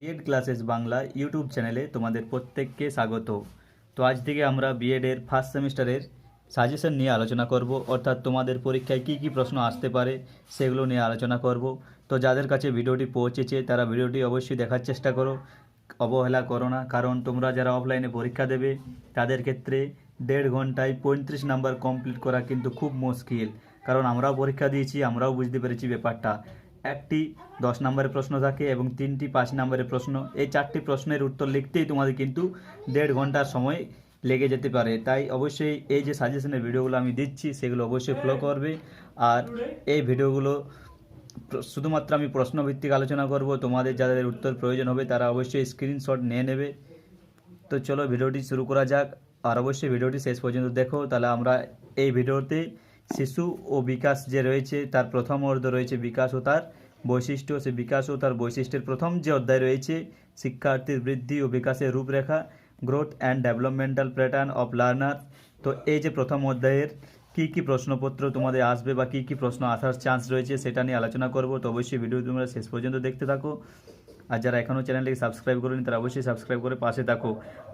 B Ed classes Bangla YouTube চ্যানেলে তোমাদের প্রত্যেককে স্বাগত। তো আজ থেকে আমরা বিএডের ফার্স্ট সেমিস্টারের সাজেশন নিয়ে আলোচনা করব, অর্থাৎ তোমাদের পরীক্ষায় কি কি প্রশ্ন আসতে পারে সেগুলো নিয়ে আলোচনা করব। তো যাদের কাছে ভিডিওটি পৌঁছেছে তারা ভিডিওটি অবশ্যই দেখার চেষ্টা করো, অবহেলা করো না, কারণ তোমরা যারা অফলাইনে পরীক্ষা দেবে তাদের ক্ষেত্রে 1.5 ঘন্টায় 35 নাম্বার কমপ্লিট করা কিন্তু খুব মুশকিল। কারণ আমরাও পরীক্ষা দিয়েছি, আমরাও বুঝতে পেরেছি ব্যাপারটা। একটি 10 নম্বরের প্রশ্ন থাকে এবং 3টি 5 নম্বরের প্রশ্ন। এই 4টি প্রশ্নের উত্তর লিখতেই তোমাদের কিন্তু 1.5 ঘন্টার সময় লেগে যেতে পারে। তাই অবশ্যই এই যে সাজেশনের ভিডিওগুলো আমি দিচ্ছি সেগুলো অবশ্যই ফলো করবে। আর এই ভিডিওগুলো শুধুমাত্র আমি প্রশ্নভিত্তিক আলোচনা করব, তোমাদের যাদের উত্তর প্রয়োজন হবে তারা অবশ্যই স্ক্রিনশট নিয়ে নেবে। তো চলো ভিডিওটি শুরু করা যাক, আর অবশ্যই ভিডিওটি শেষ পর্যন্ত দেখো। তাহলে আমরা এই ভিডিওতে শিশু ও বিকাশ যে রয়েছে তার প্রথম অর্ধ রয়েছে বিকাশ ও তার বৈশিষ্ট্য। সে বিকাশ ও তার বৈশিষ্ট্যের প্রথম যে অধ্যায় রয়েছে শিক্ষার্থীর বৃদ্ধি ও বিকাশের রূপরেখা, growth and developmental pattern of learner. তো এই যে প্রথম অধ্যায়ের কী কী প্রশ্নপত্র তোমাদের আসবে বা কী কী প্রশ্ন আসার চান্স রয়েছে সেটা নিয়ে আলোচনা করব। তো অবশ্যই ভিডিও তোমরা শেষ পর্যন্ত দেখতে থাকো। আর যারা এখনও চ্যানেলটিকে সাবস্ক্রাইব করেনি তারা অবশ্যই সাবস্ক্রাইব করে পাশে থাকো।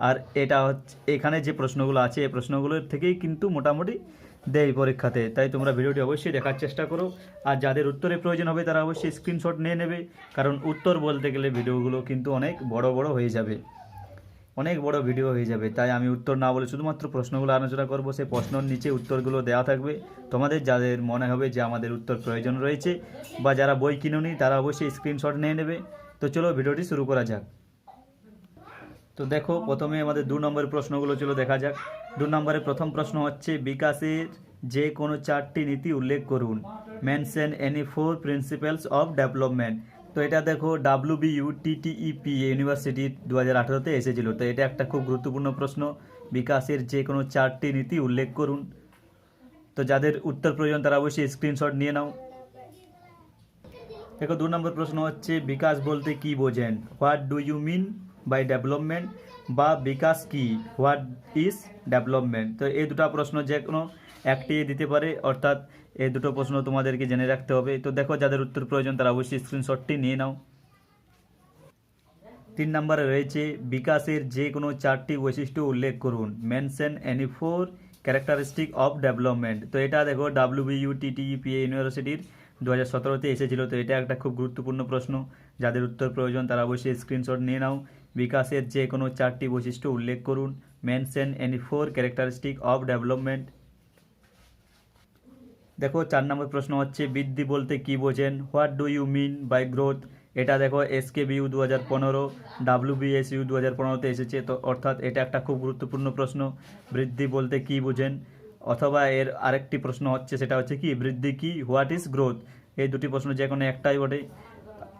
আর এটা হচ্ছে এখানে যে প্রশ্নগুলো আছে এই প্রশ্নগুলোর থেকেই কিন্তু মোটামুটি দেয় পরীক্ষাতে, তাই তোমরা ভিডিওটি অবশ্যই দেখার চেষ্টা করো। আর যাদের উত্তরের প্রয়োজন হবে তারা অবশ্যই স্ক্রিনশট নিয়ে নেবে, কারণ উত্তর বলতে গেলে ভিডিওগুলো কিন্তু অনেক বড় বড় হয়ে যাবে, অনেক বড় ভিডিও হয়ে যাবে। তাই আমি উত্তর না বলে শুধুমাত্র প্রশ্নগুলো আলোচনা করব। সেই প্রশ্নের নিচে উত্তরগুলো দেওয়া থাকবে। তোমাদের যাদের মনে হবে যে আমাদের উত্তর প্রয়োজন রয়েছে বা যারা বই কিনুনি তারা অবশ্যই স্ক্রিনশট নিয়ে নেবে। তো চলো ভিডিওটি শুরু করা যাক। তো দেখো প্রথমে আমাদের 2 নম্বরের প্রশ্নগুলো চলো দেখা যাক। 2 নম্বরের প্রথম প্রশ্ন হচ্ছে বিকাশের যে কোনো 4টি নীতি উল্লেখ করুন। Mention any 4 principles of development. তো এটা দেখো WBUTTEP ইউনিভার্সিটি 2018-তে এসেছিল। তো এটা একটা খুব গুরুত্বপূর্ণ প্রশ্ন। বিকাশের যে কোনো 4টি নীতি উল্লেখ করুন। তো যাদের উত্তর প্রয়োজন তারা অবশ্যই স্ক্রিনশট নিয়ে নাও। দেখো 2 নম্বর প্রশ্ন হচ্ছে বিকাশ বলতে কি বোঝেন। What do you mean by development, বা বিকাশ কি, হোয়াট ইজ ডেভেলপমেন্ট। তো এই দুটো প্রশ্ন যে কোনো একটি দিতে পারে, অর্থাৎ এই দুটো প্রশ্ন তোমাদেরকে জেনে রাখতে হবে। তো দেখো যাদের উত্তর প্রয়োজন তারা অবশ্যই স্ক্রিনশটটি নিয়ে নাও। 3 নম্বরে রয়েছে বিকাশের যে কোনো 4টি বৈশিষ্ট্য উল্লেখ করুন। Mention any 4 characteristic of development. তো এটা দেখো WBUTTEPA ইউনিভার্সিটির 2017-তে এসেছিল। তো এটা একটা খুব গুরুত্বপূর্ণ প্রশ্ন। যাদের উত্তর প্রয়োজন তারা অবশ্যই স্ক্রিনশট নিয়ে নাও। বিকাশের যে কোনো 4টি বৈশিষ্ট্য উল্লেখ করুন। Mention any 4 characteristic of development. দেখো 4 নম্বর প্রশ্ন হচ্ছে বৃদ্ধি বলতে কি বোঝেন। What do you mean by growth. এটা দেখো SKBU 2015, WBSU 2015-তে এসেছে। তো অর্থাৎ এটা একটা খুব গুরুত্বপূর্ণ প্রশ্ন। বৃদ্ধি বলতে কি বোঝেন। অথবা এর আরেকটি প্রশ্ন হচ্ছে সেটা হচ্ছে কি বৃদ্ধি কি, হোয়াট ইজ গ্রোথ। এই দুটি প্রশ্ন যে কোনো একটাই বটে,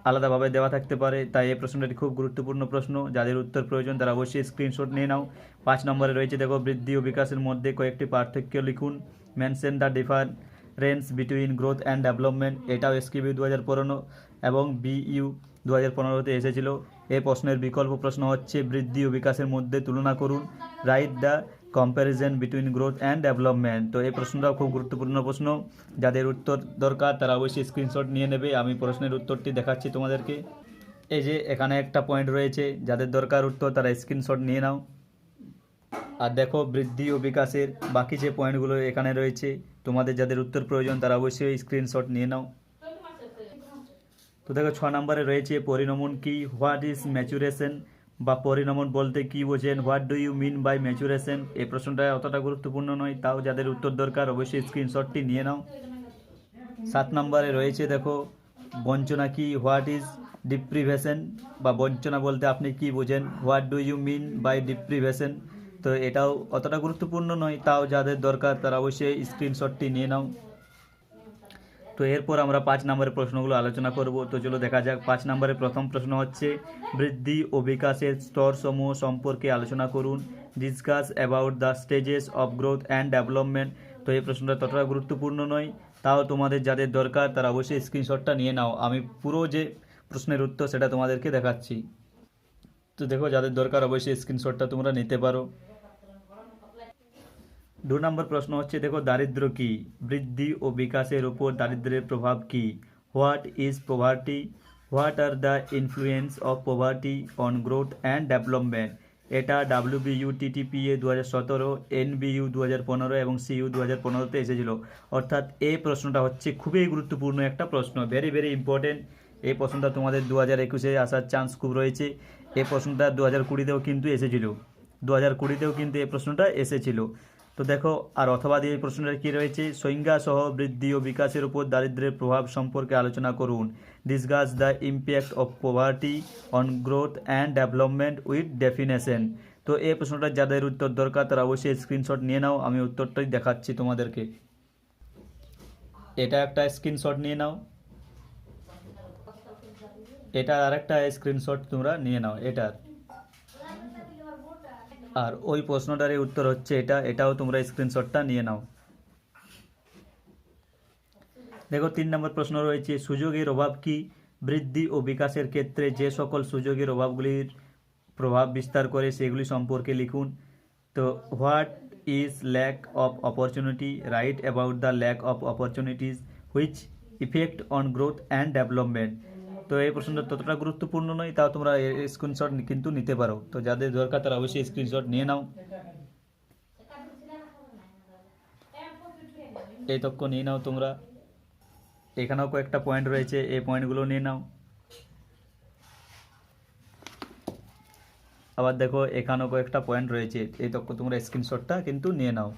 আলাদাভাবে দেওয়া থাকতে পারে। তাই এই প্রশ্নটি খুব গুরুত্বপূর্ণ প্রশ্ন। যাদের উত্তর প্রয়োজন তারা অবশ্যই স্ক্রিনশট নিয়ে নাও। 5 নম্বরে রয়েছে দেখো বৃদ্ধি ও বিকাশের মধ্যে কয়েকটি পার্থক্য লিখুন। Mention the difference between growth and development. এটাও SKBU 2015 এবং BU 2015-তে এসেছিল। এই প্রশ্নের বিকল্প প্রশ্ন হচ্ছে বৃদ্ধি ও বিকাশের মধ্যে তুলনা করুন। Write the comparison between growth and development. তো এই প্রশ্নটাও খুব গুরুত্বপূর্ণ প্রশ্ন। যাদের উত্তর দরকার তারা অবশ্যই স্ক্রিনশট নিয়ে নেবে। আমি প্রশ্নের উত্তরটি দেখাচ্ছি তোমাদেরকে। এই যে এখানে একটা পয়েন্ট রয়েছে, যাদের দরকার উত্তর তারা স্ক্রিনশট নিয়ে নাও। আর দেখো বৃদ্ধি ও বিকাশের বাকি যে পয়েন্টগুলো এখানে রয়েছে, তোমাদের যাদের উত্তর প্রয়োজন তারা অবশ্যই স্ক্রিনশট নিয়ে নাও। তো দেখো 6 নম্বরে রয়েছে পরিণমন কি, হোয়াট ইজ ম্যাচুরেশন, বা পরিণমন বলতে কি বোঝেন। What do you mean by maturation. এই প্রশ্নটা অতটা গুরুত্বপূর্ণ নয়, তাও যাদের উত্তর দরকার অবশ্যই স্ক্রিনশটটি নিয়ে নাও। 7 নম্বরে রয়েছে দেখো বঞ্চনা কি, হোয়াট ইজ ডিপ্রিভেশন, বা বঞ্চনা বলতে আপনি কি বোঝেন। What do you mean by deprivation. তো এটাও অতটা গুরুত্বপূর্ণ নয়, তাও যাদের দরকার তারা অবশ্যই স্ক্রিনশটটি নিয়ে নাও। তো এরপর আমরা 5 নম্বরের প্রশ্নগুলো আলোচনা করব। তো চলো দেখা যাক। 5 নম্বরের প্রথম প্রশ্ন হচ্ছে বৃদ্ধি ও বিকাশের স্তরসমূহ সম্পর্কে আলোচনা করুন। Discuss about the stages of growth and development. তো এই প্রশ্নটা ততটা গুরুত্বপূর্ণ নয়, তাও তোমাদের যাদের দরকার তারা অবশ্যই স্ক্রিনশটটা নিয়ে নাও। আমি পুরো যে প্রশ্নের উত্তর সেটা তোমাদেরকে দেখাচ্ছি। তো দেখো যাদের দরকার অবশ্যই স্ক্রিনশটটা তোমরা নিতে পারো। 2 নম্বর প্রশ্ন হচ্ছে দেখো দারিদ্র কি, বৃদ্ধি ও বিকাশের উপর দারিদ্র্যের প্রভাব কি। What is poverty, what are the influence of poverty on growth and development. এটা WBUTTPA 2017, NBU 2015 এবং CU 2015-তে এসেছিল। অর্থাৎ এই প্রশ্নটা হচ্ছে খুবই গুরুত্বপূর্ণ একটা প্রশ্ন, ভেরি ভেরি ইম্পর্টেন্ট। এই প্রশ্নটা তোমাদের 2021-এ আসার চান্স খুব রয়েছে। এই প্রশ্নটা 2020-তেও কিন্তু এসেছিল, 2020-তেও কিন্তু এই প্রশ্নটা এসেছিল। তো দেখো, আর অথবা দিয়ে এই প্রশ্নটা কী রয়েছে, সংজ্ঞা সহ বৃদ্ধি ও বিকাশের উপর দারিদ্র্যের প্রভাব সম্পর্কে আলোচনা করুন। Discuss the impact of poverty on growth and development with definition. তো এই প্রশ্নটা যাদের উত্তর দরকার তারা অবশ্যই স্ক্রিনশট নিয়ে নাও, আমি উত্তরটাই দেখাচ্ছি তোমাদেরকে। এটা একটা স্ক্রিনশট নিয়ে নাও, এটার আরেকটা স্ক্রিনশট তোমরা নিয়ে নাও এটার। আর ওই প্রশ্নটারই উত্তর হচ্ছে এটা, এটাও তোমরা স্ক্রিনশটটা নিয়ে নাও। দেখো 3 নম্বর প্রশ্ন রয়েছে, সুযোগের অভাব কি? বৃদ্ধি ও বিকাশের ক্ষেত্রে যে সকল সুযোগের অভাবগুলির প্রভাব বিস্তার করে সেগুলি সম্পর্কে লিখুন। তো what is lack of opportunity, write about the lack of opportunities which effect on growth and development. তো এই প্রশ্নটা ততটা গুরুত্বপূর্ণ নয়, তাও তোমরা স্ক্রিনশট কিন্তু নিতে পারো। তো যাদের দরকার তারা অবশ্যই স্ক্রিনশট নিয়ে নাও, এই তথ্য নিয়ে নাও তোমরা। এখানেও কয়েকটা পয়েন্ট রয়েছে, এই পয়েন্টগুলো নিয়ে নাও। আবার দেখো এখানেও কয়েকটা পয়েন্ট রয়েছে, এই তথ্য তোমরা স্ক্রিনশটটা কিন্তু নিয়ে নাও।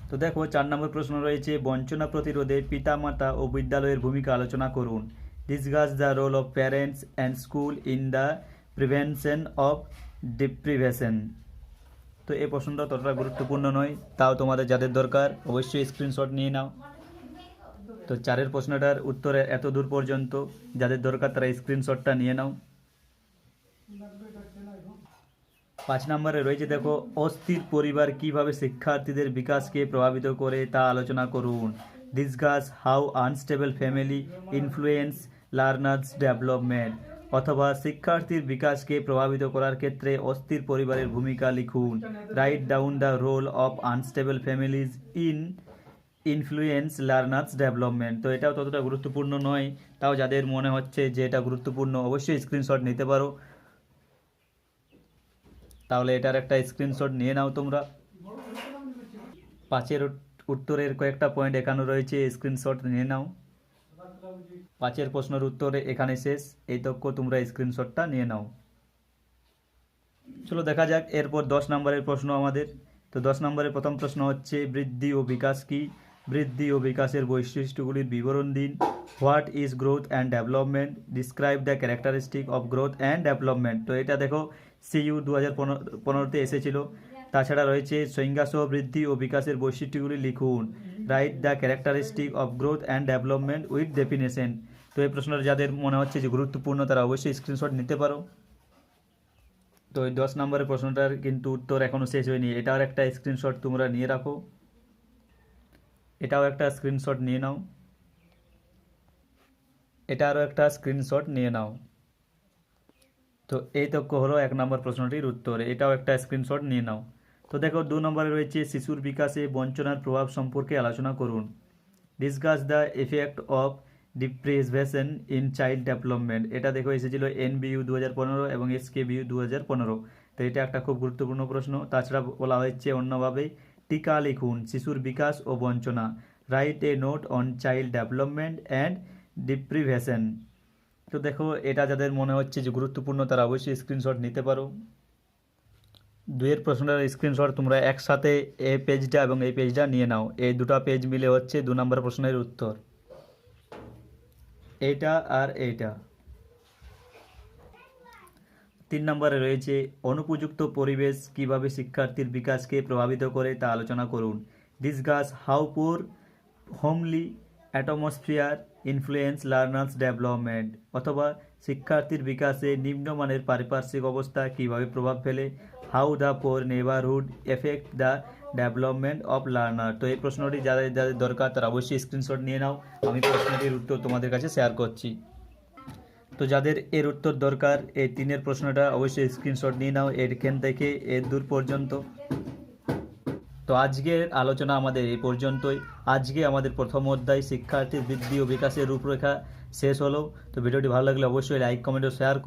তো দেখো 4 নম্বর প্রশ্ন রয়েছে, বঞ্চনা প্রতিরোধে পিতামাতা ও বিদ্যালয়ের ভূমিকা আলোচনা করুন। Discuss the role of parents and school in the prevention of deprivation. তো এই প্রশ্নটা ততটা গুরুত্বপূর্ণ নয়, তাও তোমাদের যাদের দরকার অবশ্যই স্ক্রিনশট নিয়ে নাও। তো 4 প্রশ্নটার উত্তরে এত দূর পর্যন্ত, যাদের দরকার তারা স্ক্রিনশটটা নিয়ে নাও। 5 নম্বরে রয়েছে দেখো, অস্থির পরিবার কিভাবে শিক্ষার্থীদের বিকাশকে প্রভাবিত করে তা আলোচনা করুন। Discuss how unstable family influence learners development. অথবা শিক্ষার্থীর বিকাশকে প্রভাবিত করার ক্ষেত্রে অস্থির পরিবারের ভূমিকা লিখুন। Write down the role of unstable families in influence learners development. তো এটাও ততটা গুরুত্বপূর্ণ নয়, তাও যাদের মনে হচ্ছে যে এটা গুরুত্বপূর্ণ অবশ্যই স্ক্রিনশট নিতে পারো। তাহলে এটার একটা স্ক্রিনশট নিয়ে নাও তোমরা। 5 উত্তরের কয়েকটা পয়েন্ট এখানে রয়েছে, স্ক্রিনশট নিয়ে নাও। 5 প্রশ্নের উত্তরে এখানে শেষ, এই তথ্য তোমরা স্ক্রিনশটটা নিয়ে নাও। চলো দেখা যাক এরপর 10 নম্বরের প্রশ্ন আমাদের। তো 10 নম্বরের প্রথম প্রশ্ন হচ্ছে, বৃদ্ধি ও বিকাশ কি? বৃদ্ধি ও বিকাশের বৈশিষ্ট্যগুলির বিবরণ দিন। What is growth and development, describe the characteristic of growth and development. তো এটা দেখো CU 2015-তে এসেছিল। তাছাড়া রয়েছে সংজ্ঞাসহ বৃদ্ধি ও বিকাশের বৈশিষ্ট্যগুলি লিখুন। Write the characteristic of growth and development with definition. তো এই প্রশ্নটা যাদের মনে হচ্ছে যে গুরুত্বপূর্ণ তারা অবশ্যই স্ক্রিনশট নিতে পারো। তো এই 10 নম্বরের প্রশ্নটার কিন্তু উত্তর এখনও শেষ হয়নি, এটাও একটা স্ক্রিনশট তোমরা নিয়ে রাখো, এটাও একটা স্ক্রিনশট নিয়ে নাও, এটা আরও একটা স্ক্রিনশট নিয়ে নাও। তো এই তথ্য হলো 1 নম্বর প্রশ্নটির উত্তর, এটাও একটা স্ক্রিনশট নিয়ে নাও। তো দেখো 2 নম্বরে রয়েছে, শিশুর বিকাশে বঞ্চনার প্রভাব সম্পর্কে আলোচনা করুন। Discuss the effect of deprivation in child development. এটা দেখো এসেছিল NBU 2015 এবং SKBU 2015। তো এটা একটা খুব গুরুত্বপূর্ণ প্রশ্ন। তাছাড়া বলা হয়েছে অন্যভাবে, টিকা লিখুন শিশুর বিকাশ ও বঞ্চনা। Write a note on child development and deprivation. তো দেখো এটা যাদের মনে হচ্ছে যে গুরুত্বপূর্ণ তারা অবশ্যই স্ক্রিনশট নিতে পারো। 2 প্রশ্নের স্ক্রিনশট তোমরা একসাথে এই পেজটা এবং এই পেজটা নিয়ে নাও, এই দুটো পেজ মিলে হচ্ছে 2 নম্বর প্রশ্নের উত্তর, এইটা আর এইটা। 3 নম্বরে রয়েছে, অনুপযুক্ত পরিবেশ কিভাবে শিক্ষার্থীর বিকাশকে প্রভাবিত করে তা আলোচনা করুন। ডিসকাস হাউ পুর homely atmosphere influence learners development. অথবা শিক্ষার্থীর বিকাশে নিম্নমানের পারিপার্শ্বিক অবস্থা কীভাবে প্রভাব ফেলে। How the poor neighbourhood effect the development of learner. তো এই প্রশ্নটি যাদের যাদের দরকার তারা অবশ্যই স্ক্রিনশট নিয়ে নাও, আমি প্রশ্নটির উত্তর তোমাদের কাছে শেয়ার করছি। তো যাদের এর উত্তর দরকার এই 3 প্রশ্নটা অবশ্যই স্ক্রিনশট নিয়ে নাও, এখান থেকে এর দূর পর্যন্ত। তো আজকের আলোচনা আমাদের এই পর্যন্তই। আজকে আমাদের প্রথম অধ্যায় শিক্ষার্থীর বৃদ্ধি ও বিকাশের রূপরেখা শেষ হলো। তো ভিডিওটি ভালো লাগলে অবশ্যই লাইক, কমেন্ট ও শেয়ার